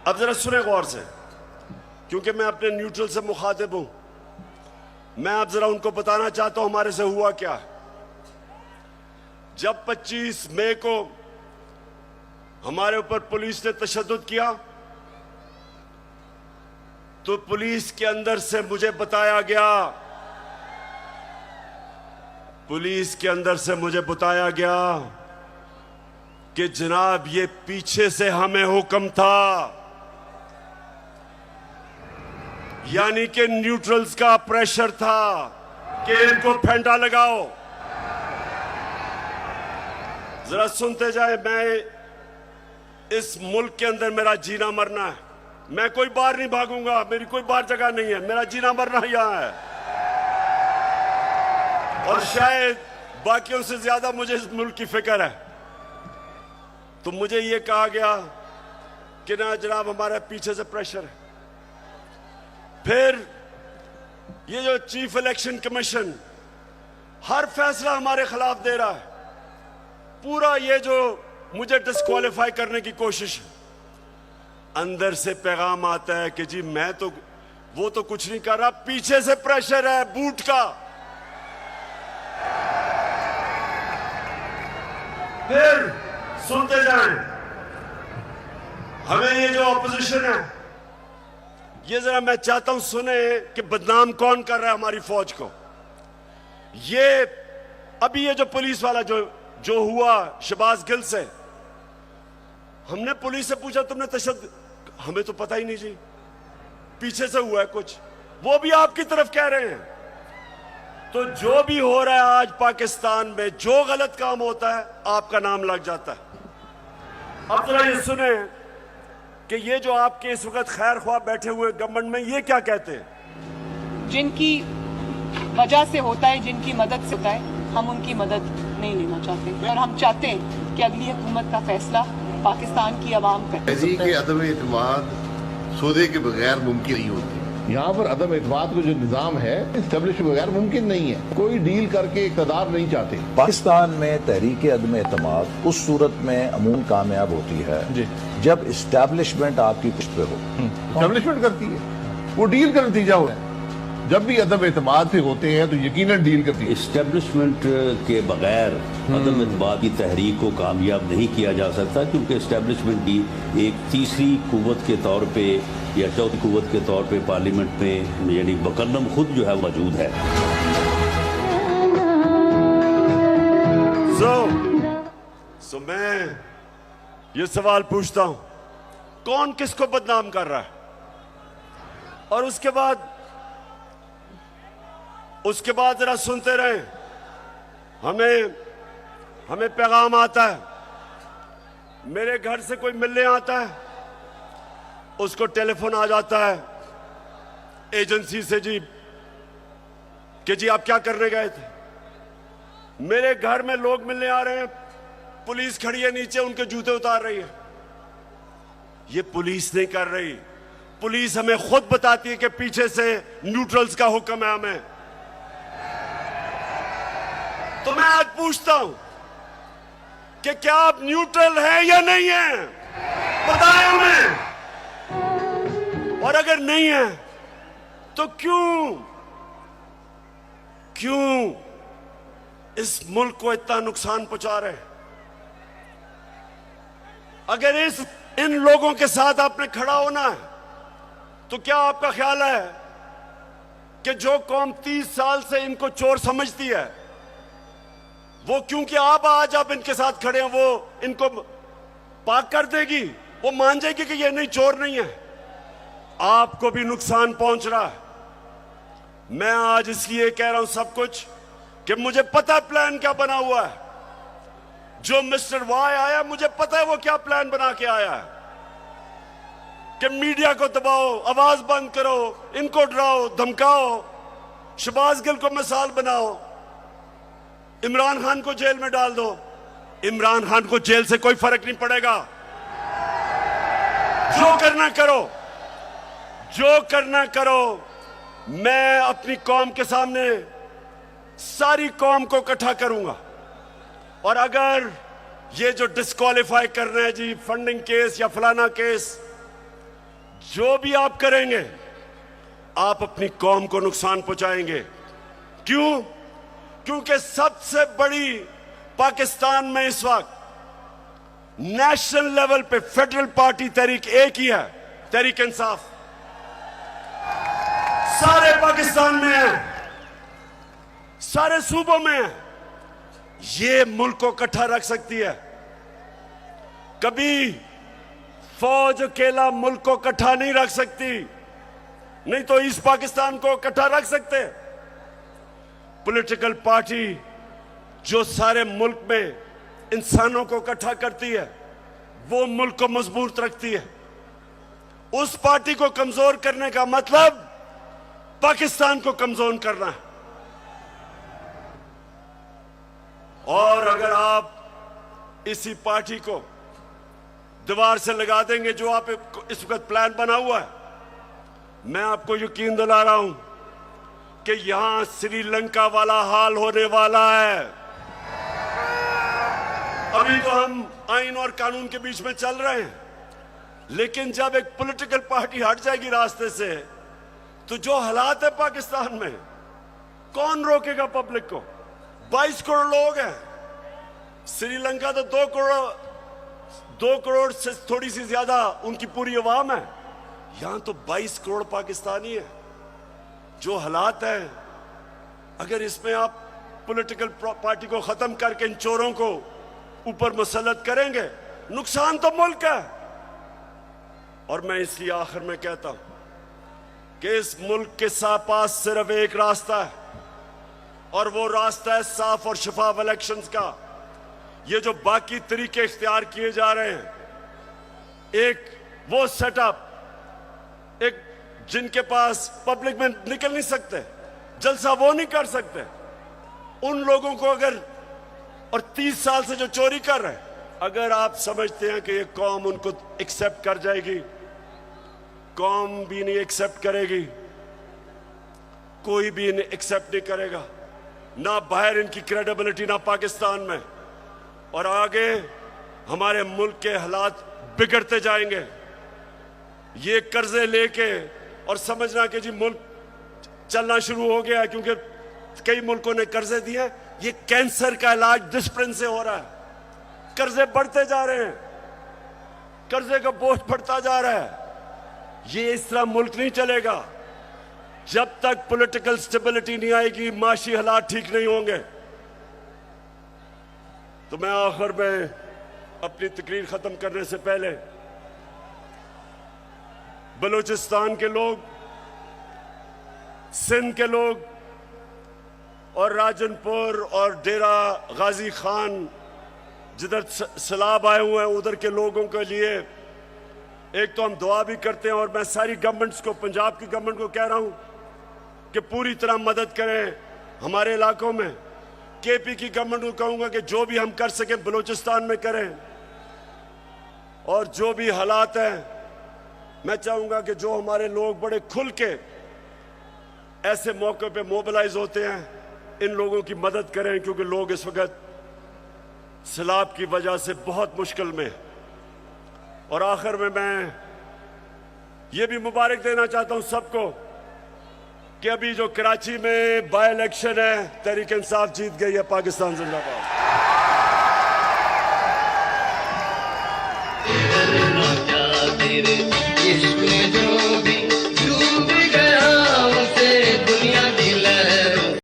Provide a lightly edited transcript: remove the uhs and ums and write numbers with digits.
अब जरा सुने गौर से, क्योंकि मैं अपने न्यूट्रल से मुखातिब हूं। मैं अब जरा उनको बताना चाहता हूं हमारे से हुआ क्या। जब 25 मई को हमारे ऊपर पुलिस ने तशद्दुद किया तो पुलिस के अंदर से मुझे बताया गया, कि जनाब ये पीछे से हमें हुक्म था, यानी कि न्यूट्रल्स का प्रेशर था कि इनको फेंटा लगाओ। जरा सुनते जाए, मैं इस मुल्क के अंदर मेरा जीना मरना है। मैं कोई बाहर नहीं भागूंगा, मेरी कोई बाहर जगह नहीं है, मेरा जीना मरना यहां है। और शायद बाकियों से ज्यादा मुझे इस मुल्क की फिक्र है। तो मुझे यह कहा गया कि ना जनाब हमारे पीछे से प्रेशर है। फिर ये जो चीफ इलेक्शन कमीशन हर फैसला हमारे खिलाफ दे रहा है, पूरा ये जो मुझे डिस्क्वालीफाई करने की कोशिश है, अंदर से पैगाम आता है कि जी वो तो कुछ नहीं कर रहा, पीछे से प्रेशर है बूट का। फिर सुनते जाएं, हमें ये जो ऑपोजिशन है, ये जरा मैं चाहता हूं सुने कि बदनाम कौन कर रहा है हमारी फौज को। ये अभी ये जो पुलिस वाला जो हुआ शहबाज गिल से, हमने पुलिस से पूछा तुमने तशद्दुद, हमें तो पता ही नहीं जी, पीछे से हुआ है कुछ, वो भी आपकी तरफ कह रहे हैं। तो जो भी हो रहा है आज पाकिस्तान में, जो गलत काम होता है आपका नाम लग जाता है। अब जरा ये सुने कि ये जो आपके इस वक्त खैर ख्वाह बैठे हुए गवर्नमेंट में, ये क्या कहते हैं। जिनकी वजह से होता है, जिनकी मदद से होता है, हम उनकी मदद नहीं लेना चाहते और हम चाहते हैं कि अगली हुकूमत का फैसला पाकिस्तान की आवाम पे। तहरीक अदम एतमाद सौदे के बगैर मुमकिन नहीं होती। यहाँ पर अदम एतमाद का जो निज़ाम है एस्टेब्लिश बगैर मुमकिन नहीं है। कोई डील करके इक़्तिदार नहीं चाहते। पाकिस्तान में तहरीक अदम एतमाद उस सूरत में अमूमन कामयाब होती है जब इस्टेब्लिशमेंट आपकी पुष्ट पे हो। एस्टेब्लिशमेंट करती है, वो डील का नतीजा हो। जब भी अदम एतमाद से होते हैं तो यकीनन डील करती है। इस्टेब्लिशमेंट के बगैर अदम एतमाद की तहरीक को कामयाब नहीं किया जा सकता, क्योंकि इस्टेब्लिशमेंट की एक तीसरी कुव्वत के तौर पे या चौथी कुव्वत के तौर पे पार्लियामेंट में यानी मुकर्रम खुद जो है मौजूद है। सो मैं ये सवाल पूछता हूं, कौन किसको बदनाम कर रहा है। और उसके बाद जरा सुनते रहे, हमें पैगाम आता है, मेरे घर से कोई मिलने आता है, उसको टेलीफोन आ जाता है एजेंसी से जी कि जी आप क्या करने गए थे। मेरे घर में लोग मिलने आ रहे हैं, पुलिस खड़ी है नीचे, उनके जूते उतार रही है। ये पुलिस नहीं कर रही, पुलिस हमें खुद बताती है कि पीछे से न्यूट्रल्स का हुक्म है हमें। तो मैं आज पूछता हूं कि क्या आप न्यूट्रल हैं या नहीं हैं, बताएं हमें। और अगर नहीं है तो क्यों इस मुल्क को इतना नुकसान पहुंचा रहे हैं। अगर इन लोगों के साथ आपने खड़ा होना है तो क्या आपका ख्याल है कि जो कौम 30 साल से इनको चोर समझती है, वो क्योंकि आप आज इनके साथ खड़े हैं, वो इनको पाक कर देगी, वो मान जाएगी कि ये नहीं, चोर नहीं है। आपको भी नुकसान पहुंच रहा है। मैं आज इसलिए कह रहा हूं सब कुछ कि मुझे पता है प्लान क्या बना हुआ है। जो मिस्टर वाई आया, मुझे पता है वो क्या प्लान बना के आया है कि मीडिया को दबाओ, आवाज बंद करो, इनको डराओ धमकाओ, शहबाज गिल को मिसाल बनाओ, इमरान खान को जेल में डाल दो। इमरान खान को जेल से कोई फर्क नहीं पड़ेगा। जो करना करो। मैं अपनी कौम के सामने सारी कौम को इकट्ठा करूंगा, और अगर ये जो डिस्क्वालीफाई कर रहे हैं जी फंडिंग केस या फलाना केस, जो भी आप करेंगे आप अपनी कौम को नुकसान पहुंचाएंगे। क्यों? क्योंकि सबसे बड़ी पाकिस्तान में इस वक्त नेशनल लेवल पे फेडरल पार्टी तहरीक एक ही है, तहरीक इंसाफ। सारे पाकिस्तान में है, सारे सूबों में है। ये मुल्क को इकट्ठा रख सकती है। कभी फौज अकेला मुल्क को इकट्ठा नहीं रख सकती, नहीं तो इस पाकिस्तान को इकट्ठा रख सकते। पॉलिटिकल पार्टी जो सारे मुल्क में इंसानों को इकट्ठा करती है वो मुल्क को मजबूत रखती है। उस पार्टी को कमजोर करने का मतलब पाकिस्तान को कमजोर करना है। और अगर आप इसी पार्टी को दीवार से लगा देंगे जो आप इस वक्त प्लान बना हुआ है, मैं आपको यकीन दिला रहा हूं कि यहां श्रीलंका वाला हाल होने वाला है। अभी तो हम आइन और कानून के बीच में चल रहे हैं, लेकिन जब एक पॉलिटिकल पार्टी हट जाएगी रास्ते से तो जो हालात है पाकिस्तान में, कौन रोकेगा पब्लिक को? 22 करोड़ लोग हैं। श्रीलंका तो 2 करोड़ से थोड़ी सी ज्यादा उनकी पूरी आवाम है। यहां तो 22 करोड़ पाकिस्तानी है। जो हालात है, अगर इसमें आप पॉलिटिकल पार्टी को खत्म करके इन चोरों को ऊपर मुसल्लत करेंगे, नुकसान तो मुल्क है। और मैं इसलिए आखिर में कहता हूं कि इस मुल्क के पास सिर्फ एक रास्ता है, और वो रास्ता है साफ और शफाफ इलेक्शंस का। ये जो बाकी तरीके इख्तियार किए जा रहे हैं, एक वो सेटअप, एक जिनके पास पब्लिक में निकल नहीं सकते, जलसा वो नहीं कर सकते, उन लोगों को अगर, और 30 साल से जो चोरी कर रहे हैं, अगर आप समझते हैं कि ये कौम उनको एक्सेप्ट कर जाएगी, कौम भी नहीं एक्सेप्ट करेगी, कोई भी इन्हें एक्सेप्ट नहीं करेगा, ना बाहर इनकी क्रेडिबिलिटी, ना पाकिस्तान में। और आगे हमारे मुल्क के हालात बिगड़ते जाएंगे। ये कर्जे लेके और समझना कि जी मुल्क चलना शुरू हो गया है क्योंकि कई मुल्कों ने कर्जे दिए, ये कैंसर का इलाज डिस्प्रिन से हो रहा है। कर्जे बढ़ते जा रहे हैं, कर्जे का बोझ बढ़ता जा रहा है। ये इस तरह मुल्क नहीं चलेगा। जब तक पॉलिटिकल स्टेबिलिटी नहीं आएगी, माशी हालात ठीक नहीं होंगे। तो मैं आखिर में अपनी तकरीर खत्म करने से पहले बलूचिस्तान के लोग, सिंध के लोग और राजनपुर और डेरा गाजी खान जिधर सैलाब आए हुए हैं, उधर के लोगों के लिए एक तो हम दुआ भी करते हैं, और मैं सारी गवर्नमेंट्स को, पंजाब की गवर्नमेंट को कह रहा हूं कि पूरी तरह मदद करें हमारे इलाकों में। केपी की गवर्नमेंट को कहूंगा कि जो भी हम कर सकें बलूचिस्तान में करें। और जो भी हालात हैं, मैं चाहूंगा कि जो हमारे लोग बड़े खुल के ऐसे मौके पे मोबिलाइज होते हैं, इन लोगों की मदद करें, क्योंकि लोग इस वक्त सैलाब की वजह से बहुत मुश्किल में। और आखिर में मैं ये भी मुबारक देना चाहता हूं सबको कि अभी जो कराची में बाय इलेक्शन है, तहरीक इंसाफ जीत गई है। पाकिस्तान जिंदाबाद। तेरे इश्क में जो